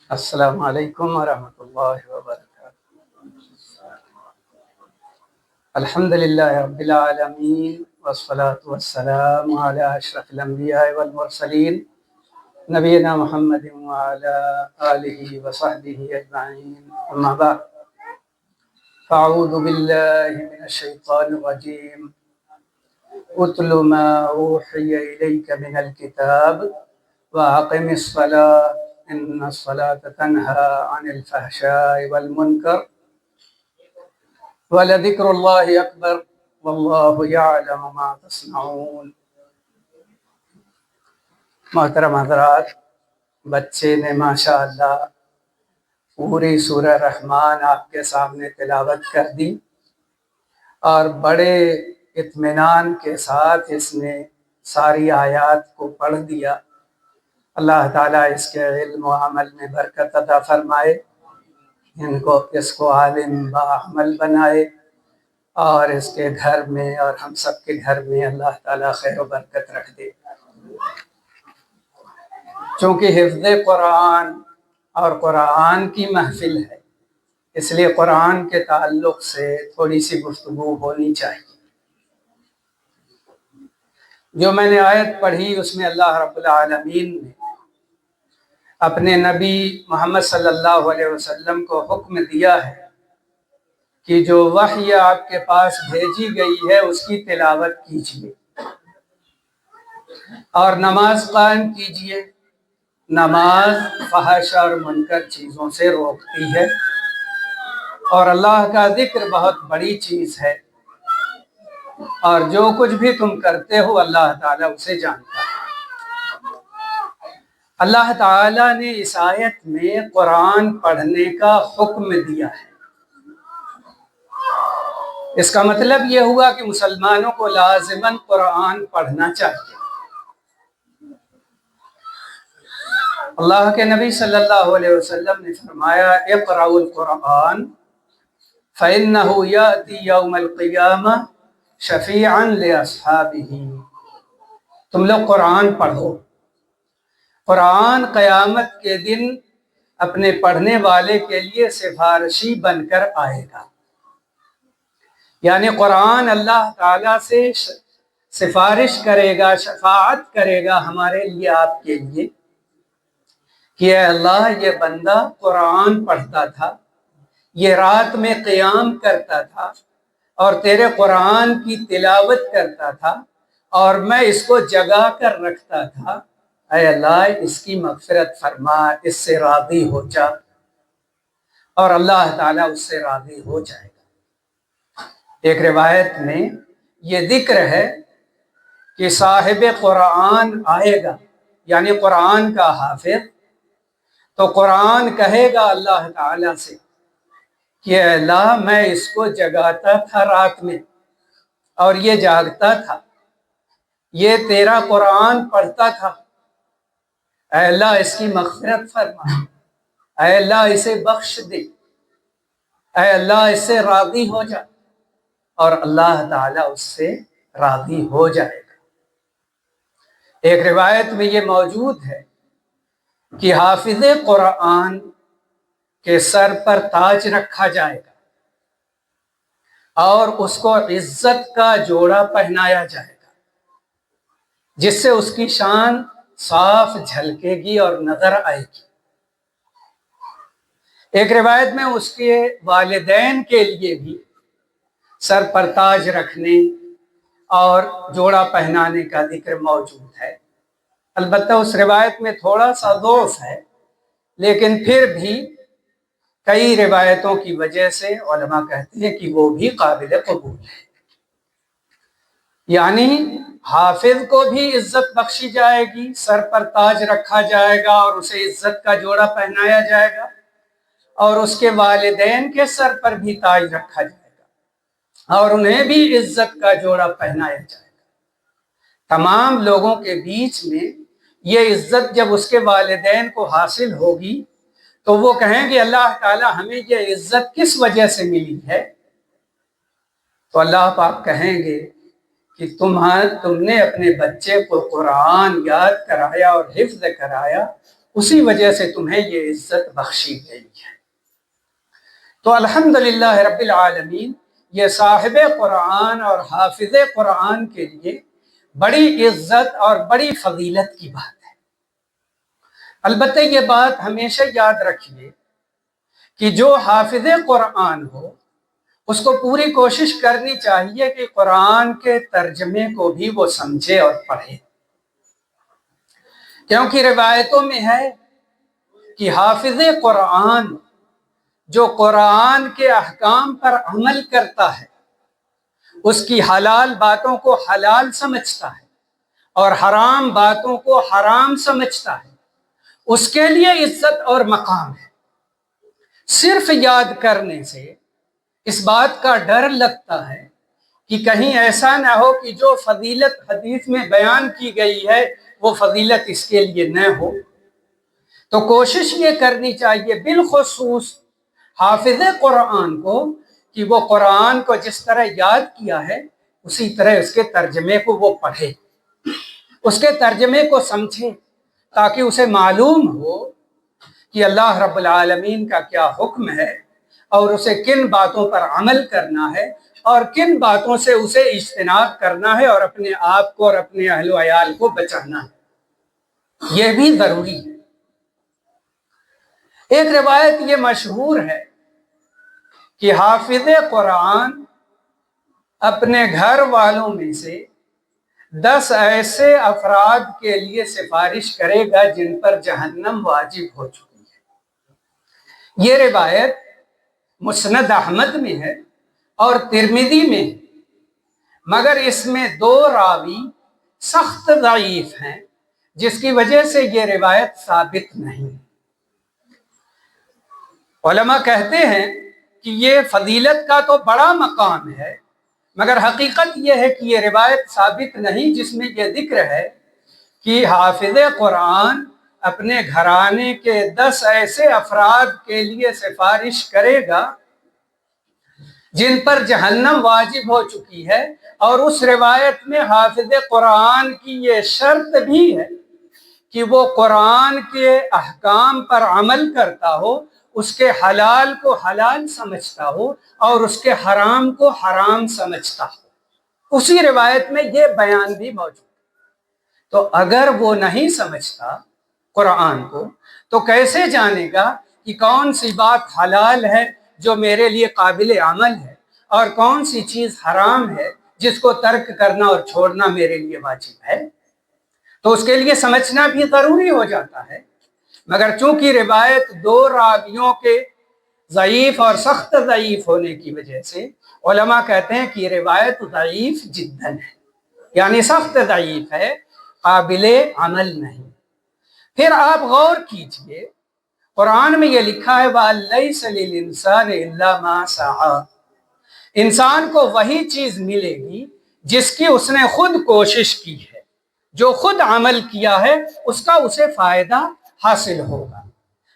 السلام علیکم ورحمۃ اللہ وبرکاتہ۔ الحمد للہ رب العالمین والصلاة والسلام علی اشرف الانبیاء والمرسلین نبینا محمد وعلی آلہ وصحبہ اجمعین، اما بعد فاعوذ باللہ من الشیطان الرجیم اتل ما اوحی الیک من الکتاب واقم الصلاة ان الصلاة تنہی عن الفحشاء والمنکر وَلَذِكْرُ اللَّهِ أَكْبَرُ وَاللَّهُ يَعْلَمُ مَا تَصْنَعُونَ۔ محترم حضرات، بچے نے ماشاءاللہ پوری سورہ رحمان آپ کے سامنے تلاوت کر دی اور بڑے اطمینان کے ساتھ اس نے ساری آیات کو پڑھ دیا۔ اللہ تعالیٰ اس کے علم و عمل میں برکت عطا فرمائے، اس کو عالم با عمل بنائے، اور اس کے گھر میں اور ہم سب کے گھر میں اللہ تعالیٰ خیر و برکت رکھ دے۔ چونکہ حفظ قرآن اور قرآن کی محفل ہے، اس لیے قرآن کے تعلق سے تھوڑی سی گفتگو ہونی چاہیے۔ جو میں نے آیت پڑھی اس میں اللہ رب العالمین نے اپنے نبی محمد صلی اللہ علیہ وسلم کو حکم دیا ہے کہ جو وحی آپ کے پاس بھیجی گئی ہے اس کی تلاوت کیجیے اور نماز قائم کیجیے۔ نماز فحش اور منکر چیزوں سے روکتی ہے، اور اللہ کا ذکر بہت بڑی چیز ہے، اور جو کچھ بھی تم کرتے ہو اللہ تعالیٰ اسے جانتا ہے۔ اللہ تعالیٰ نے اس آیت میں قرآن پڑھنے کا حکم دیا ہے۔ اس کا مطلب یہ ہوا کہ مسلمانوں کو لازماً قرآن پڑھنا چاہیے۔ اللہ کے نبی صلی اللہ علیہ وسلم نے فرمایا اقرأوا القرآن فإنه يأتي يوم القیامہ شفیعا لأصحابہ۔ تم لوگ قرآن پڑھو، قرآن قیامت کے دن اپنے پڑھنے والے کے لیے سفارشی بن کر آئے گا۔ یعنی قرآن اللہ تعالیٰ سے سفارش کرے گا، شفاعت کرے گا ہمارے لیے، آپ کے لیے، کہ اے اللہ یہ بندہ قرآن پڑھتا تھا، یہ رات میں قیام کرتا تھا اور تیرے قرآن کی تلاوت کرتا تھا، اور میں اس کو جگا کر رکھتا تھا، اے اللہ اس کی مغفرت فرما، اس سے راضی ہو جا، اور اللہ تعالیٰ اس سے راضی ہو جائے گا۔ ایک روایت میں یہ ذکر ہے کہ صاحب قرآن آئے گا، یعنی قرآن کا حافظ، تو قرآن کہے گا اللہ تعالیٰ سے کہ اے اللہ میں اس کو جگاتا تھا رات میں اور یہ جاگتا تھا، یہ تیرا قرآن پڑھتا تھا، اے اللہ اس کی مغفرت فرما، اے اللہ اسے بخش دے، اے اللہ اس سے راضی ہو جا، اور اللہ تعالیٰ اس سے راضی ہو جائے گا۔ ایک روایت میں یہ موجود ہے کہ حافظ قرآن کے سر پر تاج رکھا جائے گا اور اس کو عزت کا جوڑا پہنایا جائے گا، جس سے اس کی شان صاف جھلکے گی اور نظر آئے گی۔ ایک روایت میں اس کے والدین کے لیے بھی سر پر تاج رکھنے اور جوڑا پہنانے کا ذکر موجود ہے۔ البتہ اس روایت میں تھوڑا سا ضعف ہے، لیکن پھر بھی کئی روایتوں کی وجہ سے علماء کہتے ہیں کہ وہ بھی قابل قبول ہے۔ یعنی حافظ کو بھی عزت بخشی جائے گی، سر پر تاج رکھا جائے گا اور اسے عزت کا جوڑا پہنایا جائے گا، اور اس کے والدین کے سر پر بھی تاج رکھا جائے گا اور انہیں بھی عزت کا جوڑا پہنایا جائے گا۔ تمام لوگوں کے بیچ میں یہ عزت جب اس کے والدین کو حاصل ہوگی تو وہ کہیں گے اللہ تعالیٰ ہمیں یہ عزت کس وجہ سے ملی ہے؟ تو اللہ پاک کہیں گے کہ تم نے اپنے بچے کو قرآن یاد کرایا اور حفظ کرایا، اسی وجہ سے تمہیں یہ عزت بخشی گئی ہے۔ تو الحمدللہ رب العالمین، یہ صاحب قرآن اور حافظ قرآن کے لیے بڑی عزت اور بڑی فضیلت کی بات ہے۔ البتہ یہ بات ہمیشہ یاد رکھیے کہ جو حافظ قرآن ہو اس کو پوری کوشش کرنی چاہیے کہ قرآن کے ترجمے کو بھی وہ سمجھے اور پڑھے، کیونکہ روایتوں میں ہے کہ حافظ قرآن جو قرآن کے احکام پر عمل کرتا ہے، اس کی حلال باتوں کو حلال سمجھتا ہے اور حرام باتوں کو حرام سمجھتا ہے، اس کے لیے عزت اور مقام ہے۔ صرف یاد کرنے سے اس بات کا ڈر لگتا ہے کہ کہیں ایسا نہ ہو کہ جو فضیلت حدیث میں بیان کی گئی ہے وہ فضیلت اس کے لیے نہ ہو۔ تو کوشش یہ کرنی چاہیے بالخصوص حافظ قرآن کو کہ وہ قرآن کو جس طرح یاد کیا ہے اسی طرح اس کے ترجمے کو وہ پڑھے، اس کے ترجمے کو سمجھے، تاکہ اسے معلوم ہو کہ اللہ رب العالمین کا کیا حکم ہے اور اسے کن باتوں پر عمل کرنا ہے اور کن باتوں سے اسے اجتناب کرنا ہے اور اپنے آپ کو اور اپنے اہل و عیال کو بچانا ہے۔ یہ بھی ضروری ہے۔ ایک روایت یہ مشہور ہے کہ حافظ قرآن اپنے گھر والوں میں سے 10 ایسے افراد کے لیے سفارش کرے گا جن پر جہنم واجب ہو چکی ہے۔ یہ روایت مسند احمد میں ہے اور ترمذی میں ہے، مگر اس میں 2 راوی سخت ضعیف ہیں، جس کی وجہ سے یہ روایت ثابت نہیں۔ علماء کہتے ہیں کہ یہ فضیلت کا تو بڑا مقام ہے، مگر حقیقت یہ ہے کہ یہ روایت ثابت نہیں، جس میں یہ ذکر ہے کہ حافظ قرآن اپنے گھرانے کے 10 ایسے افراد کے لیے سفارش کرے گا جن پر جہنم واجب ہو چکی ہے، اور اس روایت میں حافظ قرآن کی یہ شرط بھی ہے کہ وہ قرآن کے احکام پر عمل کرتا ہو، اس کے حلال کو حلال سمجھتا ہو اور اس کے حرام کو حرام سمجھتا ہو۔ اسی روایت میں یہ بیان بھی موجود ہے۔ تو اگر وہ نہیں سمجھتا قرآن کو تو کیسے جانے گا کہ کون سی بات حلال ہے جو میرے لیے قابل عمل ہے اور کون سی چیز حرام ہے جس کو ترک کرنا اور چھوڑنا میرے لیے واجب ہے؟ تو اس کے لیے سمجھنا بھی ضروری ہو جاتا ہے، مگر چونکہ روایت 2 راویوں کے ضعیف اور سخت ضعیف ہونے کی وجہ سے علماء کہتے ہیں کہ یہ روایت ضعیف جداً ہے، یعنی سخت ضعیف ہے، قابل عمل نہیں۔ پھر آپ غور کیجئے، قرآن میں یہ لکھا ہے وَأَلَّيْسَ لِلْإِنسَانِ إِلَّا مَا سَعَىٰ، انسان کو وہی چیز ملے گی جس کی اس نے خود کوشش کی ہے، جو خود عمل کیا ہے اس کا اسے فائدہ حاصل ہوگا۔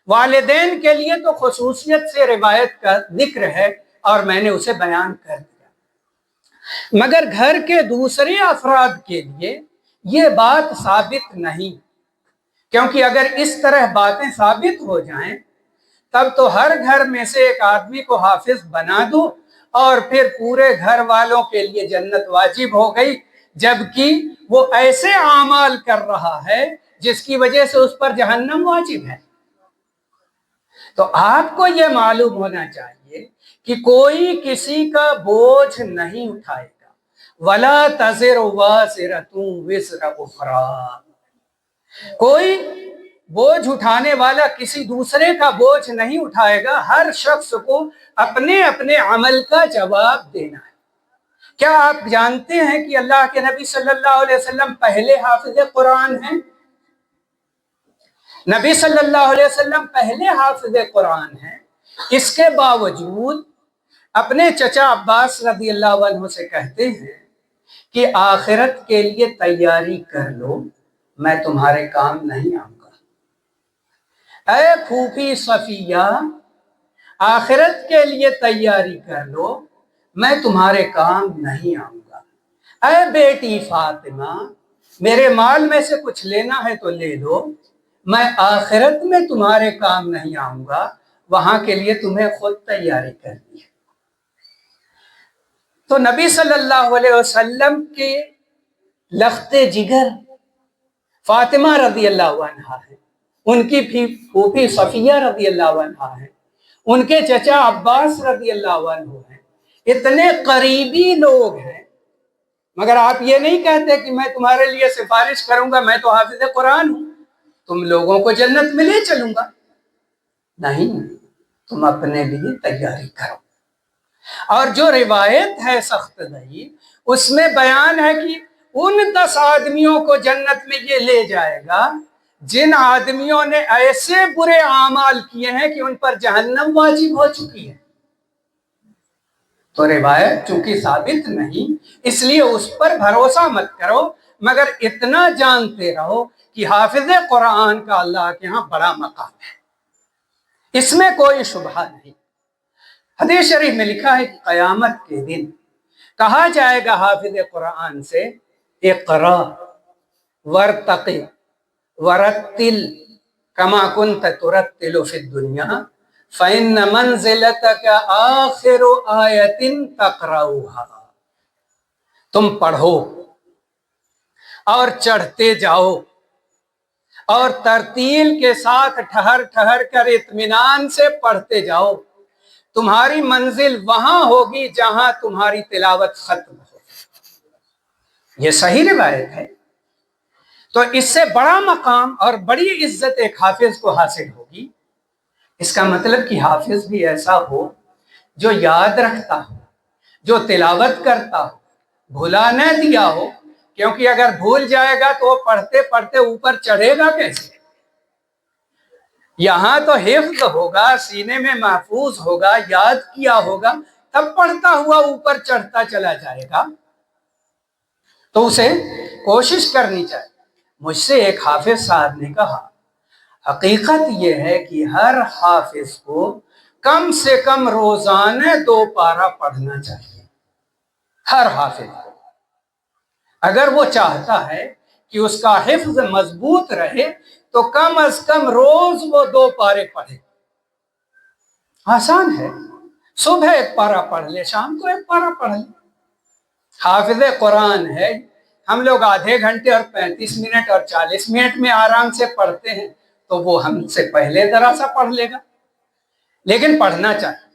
والدین کے لیے تو خصوصیت سے روایت کا ذکر ہے اور میں نے اسے بیان کر دیا، مگر گھر کے دوسرے افراد کے لیے یہ بات ثابت نہیں، کیونکہ اگر اس طرح باتیں ثابت ہو جائیں تب تو ہر گھر میں سے ایک آدمی کو حافظ بنا دو اور پھر پورے گھر والوں کے لیے جنت واجب ہو گئی، جبکہ وہ ایسے اعمال کر رہا ہے جس کی وجہ سے اس پر جہنم واجب ہے۔ تو آپ کو یہ معلوم ہونا چاہیے کہ کوئی کسی کا بوجھ نہیں اٹھائے گا، وَلَا تَزِرُ وَازِرَةٌ وِزْرَ أُخْرَىٰ، کوئی بوجھ اٹھانے والا کسی دوسرے کا بوجھ نہیں اٹھائے گا، ہر شخص کو اپنے اپنے عمل کا جواب دینا ہے۔ کیا آپ جانتے ہیں کہ اللہ کے نبی صلی اللہ علیہ وسلم پہلے حافظ قرآن ہیں؟ نبی صلی اللہ علیہ وسلم پہلے حافظ قرآن ہیں، اس کے باوجود اپنے چچا عباس رضی اللہ عنہ سے کہتے ہیں کہ آخرت کے لیے تیاری کر لو، میں تمہارے کام نہیں آؤں گا۔ اے پھوپھی صفیہ، آخرت کے لیے تیاری کر لو، میں تمہارے کام نہیں آؤں گا۔ اے بیٹی فاطمہ، میرے مال میں سے کچھ لینا ہے تو لے لو، میں آخرت میں تمہارے کام نہیں آؤں گا، وہاں کے لیے تمہیں خود تیاری کرنی ہے۔ تو نبی صلی اللہ علیہ وسلم کے لخت جگر فاطمہ رضی اللہ عنہا ہے، ان کی پھوپھی صفیہ رضی اللہ عنہا ہے، ان کے چچا عباس رضی اللہ عنہ ہیں، اتنے قریبی لوگ ہیں، مگر آپ یہ نہیں کہتے کہ میں تمہارے لیے سفارش کروں گا، میں تو حافظ قرآن ہوں، تم لوگوں کو جنت میں لے چلوں گا۔ نہیں، تم اپنے لیے تیاری کرو۔ اور جو روایت ہے سخت دئی، اس میں بیان ہے کہ ان 10 آدمیوں کو جنت میں یہ لے جائے گا جن آدمیوں نے ایسے برے اعمال کیے ہیں کہ ان پر جہنم واجب ہو چکی ہے۔ تو روایت چونکہ ثابت نہیں، اس لیے اس پر بھروسہ مت کرو، مگر اتنا جانتے رہو کہ حافظ قرآن کا اللہ کے ہاں بڑا مقام ہے، اس میں کوئی شبہ نہیں۔ حدیث شریف میں لکھا ہے کہ قیامت کے دن کہا جائے گا حافظ قرآن سے، اقرا ورتقی ورتل کما کنت ترتل فی الدنیا فإن منزلتک آخر آیت تقرأها۔ تم پڑھو اور چڑھتے جاؤ اور ترتیل کے ساتھ ٹھہر ٹھہر کر اطمینان سے پڑھتے جاؤ، تمہاری منزل وہاں ہوگی جہاں تمہاری تلاوت ختم ہو۔ یہ صحیح روایت ہے۔ تو اس سے بڑا مقام اور بڑی عزت ایک حافظ کو حاصل ہوگی۔ اس کا مطلب کہ حافظ بھی ایسا ہو جو یاد رکھتا ہو، جو تلاوت کرتا ہو، بھلا نہ دیا ہو، کیونکہ اگر بھول جائے گا تو وہ پڑھتے پڑھتے اوپر چڑھے گا کیسے؟ یہاں تو حفظ ہوگا، سینے میں محفوظ ہوگا، یاد کیا ہوگا، تب پڑھتا ہوا اوپر چڑھتا چلا جائے گا۔ تو اسے کوشش کرنی چاہیے۔ مجھ سے ایک حافظ صاحب نے کہا، حقیقت یہ ہے کہ ہر حافظ کو کم سے کم روزانہ 2 پارہ پڑھنا چاہیے، ہر حافظ کو، اگر وہ چاہتا ہے کہ اس کا حفظ مضبوط رہے تو کم از کم روز وہ 2 پارے پڑھے۔ آسان ہے، صبح 1 پارہ پڑھ لے، شام کو 1 پارہ پڑھ لے۔ حافظ قرآن ہے، ہم لوگ آدھے گھنٹے اور 35 منٹ اور 40 منٹ میں آرام سے پڑھتے ہیں، تو وہ ہم سے پہلے ذرا سا پڑھ لے گا۔ لیکن پڑھنا چاہیے،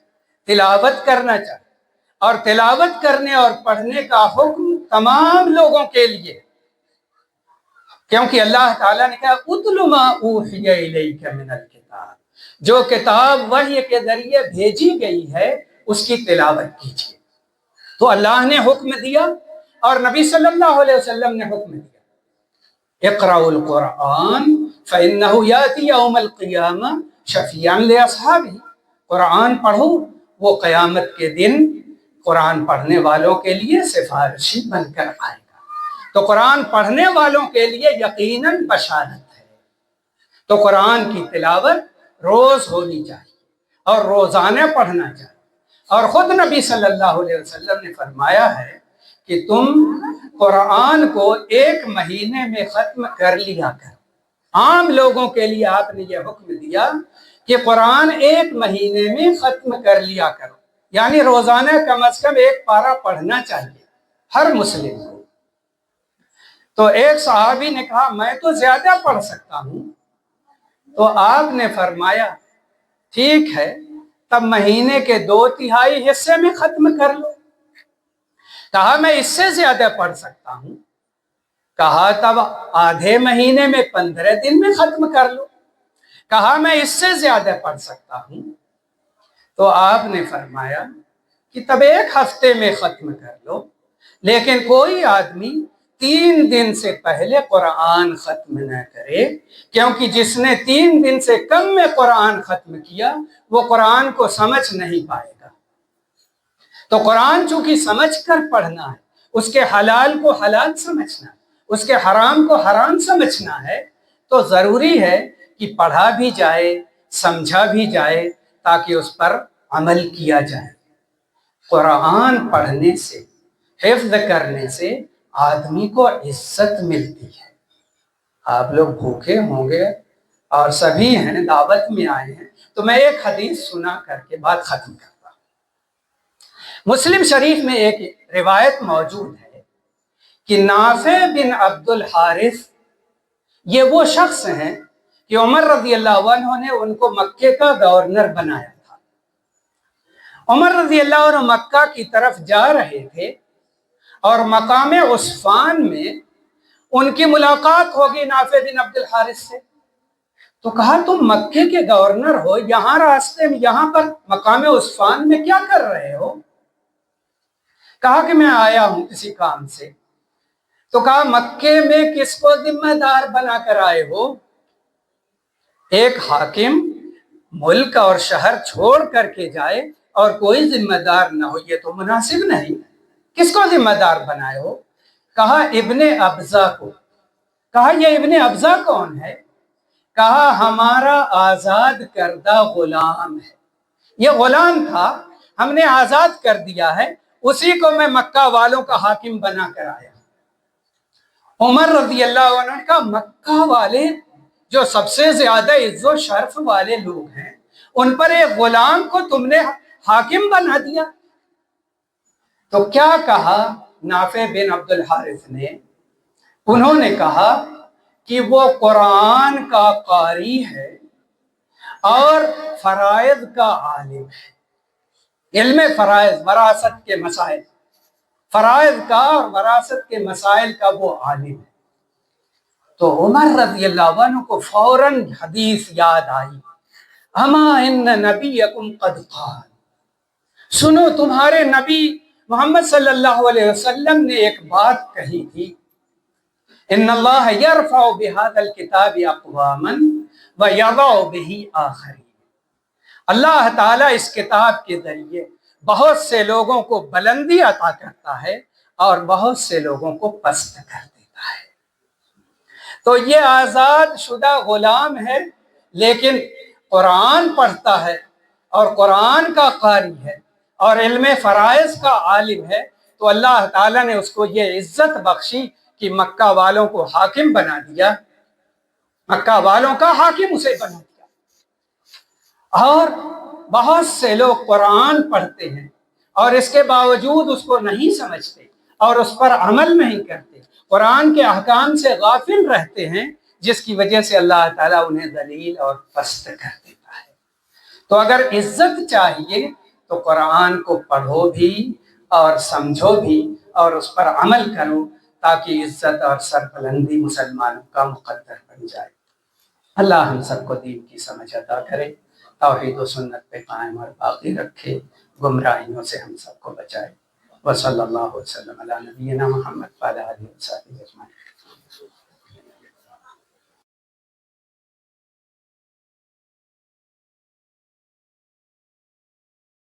تلاوت کرنا چاہیے، اور تلاوت کرنے اور پڑھنے کا حکم تمام لوگوں کے لیے، کیونکہ اللہ تعالیٰ نے کہا اتل ما اوحی الیک من الکتاب، جو کتاب وحی کے ذریعے بھیجی گئی ہے اس کی تلاوت کیجیے۔ تو اللہ نے حکم دیا اور نبی صلی اللہ علیہ وسلم نے حکم دیا، اقرأوا القرآن فإنه یأتی یوم القیامہ شفیعا لأصحابہ، قرآن پڑھو، وہ قیامت کے دن قرآن پڑھنے والوں کے لیے سفارشی بن کر آئے گا۔ تو قرآن پڑھنے والوں کے لیے یقیناً بشارت ہے۔ تو قرآن کی تلاوت روز ہونی چاہیے اور روزانہ پڑھنا چاہیے۔ اور خود نبی صلی اللہ علیہ وسلم نے فرمایا ہے کہ تم قرآن کو 1 مہینے میں ختم کر لیا کرو۔ عام لوگوں کے لیے آپ نے یہ حکم دیا کہ قرآن 1 مہینے میں ختم کر لیا کرو، یعنی روزانہ کم از کم 1 پارہ پڑھنا چاہیے ہر مسلم کو۔ تو ایک صحابی نے کہا میں تو زیادہ پڑھ سکتا ہوں، تو آپ نے فرمایا ٹھیک ہے، تب مہینے کے 2/3 حصے میں ختم کر لو۔ کہا میں اس سے زیادہ پڑھ سکتا ہوں، کہا تب آدھے مہینے میں 15 دن میں ختم کر لو۔ کہا میں اس سے زیادہ پڑھ سکتا ہوں، تو آپ نے فرمایا کہ تب 1 ہفتے میں ختم کر لو، لیکن کوئی آدمی 3 دن سے پہلے قرآن ختم نہ کرے، کیونکہ جس نے 3 دن سے کم میں قرآن ختم کیا وہ قرآن کو سمجھ نہیں پائے گا۔ تو قرآن چونکہ سمجھ کر پڑھنا ہے، اس کے حلال کو حلال سمجھنا ہے، اس کے حرام کو حرام سمجھنا ہے، تو ضروری ہے کہ پڑھا بھی جائے، سمجھا بھی جائے، تاکہ اس پر عمل کیا جائے۔ قرآن پڑھنے سے، حفظ کرنے سے آدمی کو عزت ملتی ہے۔ آپ لوگ بھوکے ہوں گے اور سبھی ہیں دعوت میں آئے ہیں، تو میں ایک حدیث سنا کر کے بات ختم کرتا ہوں۔ مسلم شریف میں ایک روایت موجود ہے کہ نافع بن عبد الحارث یہ وہ شخص ہیں کہ عمر رضی اللہ عنہ نے ان کو مکے کا گورنر بنایا تھا۔ عمر رضی اللہ عنہ مکہ کی طرف جا رہے تھے اور مقام عصفان میں ان کی ملاقات ہوگی نافع بن عبد الحارث سے۔ تو کہا تم مکے کے گورنر ہو، یہاں راستے میں یہاں پر مقام عصفان میں کیا کر رہے ہو؟ کہا کہ میں آیا ہوں کسی کام سے۔ تو کہا مکے میں کس کو ذمہ دار بنا کر آئے ہو؟ ایک حاکم ملک اور شہر چھوڑ کر کے جائے اور کوئی ذمہ دار نہ ہو، یہ تو مناسب نہیں۔ کس کو ذمہ دار بنائے ہو؟ کہا ابن ابزا کو۔ کہا یہ ابن ابزا کون ہے؟ کہا ہمارا آزاد کردہ غلام ہے، یہ غلام تھا، ہم نے آزاد کر دیا ہے، اسی کو میں مکہ والوں کا حاکم بنا کر آیا۔ عمر رضی اللہ عنہ کا مکہ والے جو سب سے زیادہ عزت و شرف والے لوگ ہیں، ان پر ایک غلام کو تم نے حاکم بنا دیا۔ تو کیا کہا نافع بن عبد الحارث نے؟ انہوں نے کہا کہ وہ قرآن کا قاری ہے اور فرائض کا عالم ہے۔ علم فرائض، وراثت کے مسائل، فرائض کا اور وراثت کے مسائل کا وہ عالم ہے۔ تو عمر رضی اللہ عنہ کو فوراً حدیث یاد آئی، اما ان نبیکم قد قال، سنو تمہارے نبی محمد صلی اللہ علیہ وسلم نے ایک بات کہی تھی، ان اللہ یرفع بہذا الکتاب اقواما ویضع بہ آخرین، اللہ تعالیٰ اس کتاب کے ذریعے بہت سے لوگوں کو بلندی عطا کرتا ہے اور بہت سے لوگوں کو پست کر دیتا ہے۔ تو یہ آزاد شدہ غلام ہے، لیکن قرآن پڑھتا ہے اور قرآن کا قاری ہے اور علم فرائض کا عالم ہے، تو اللہ تعالیٰ نے اس کو یہ عزت بخشی کہ مکہ والوں کو حاکم بنا دیا، مکہ والوں کا حاکم اسے بنا دیا۔ اور بہت سے لوگ قرآن پڑھتے ہیں اور اس کے باوجود اس کو نہیں سمجھتے اور اس پر عمل نہیں کرتے، قرآن کے احکام سے غافل رہتے ہیں، جس کی وجہ سے اللہ تعالیٰ انہیں ذلیل اور پست کر دیتا ہے۔ تو اگر عزت چاہیے تو قرآن کو پڑھو بھی اور سمجھو بھی اور اس پر عمل کرو، تاکہ عزت اور سربلندی مسلمانوں کا مقدر بن جائے۔ اللہ ہم سب کو دین کی سمجھ عطا کرے، توحید و سنت پہ قائم اور باقی رکھے، گمراہیوں سے ہم سب کو بچائے۔ وصلی اللہ وسلم علی نبینا محمد وعلی آلہ وصحبہ۔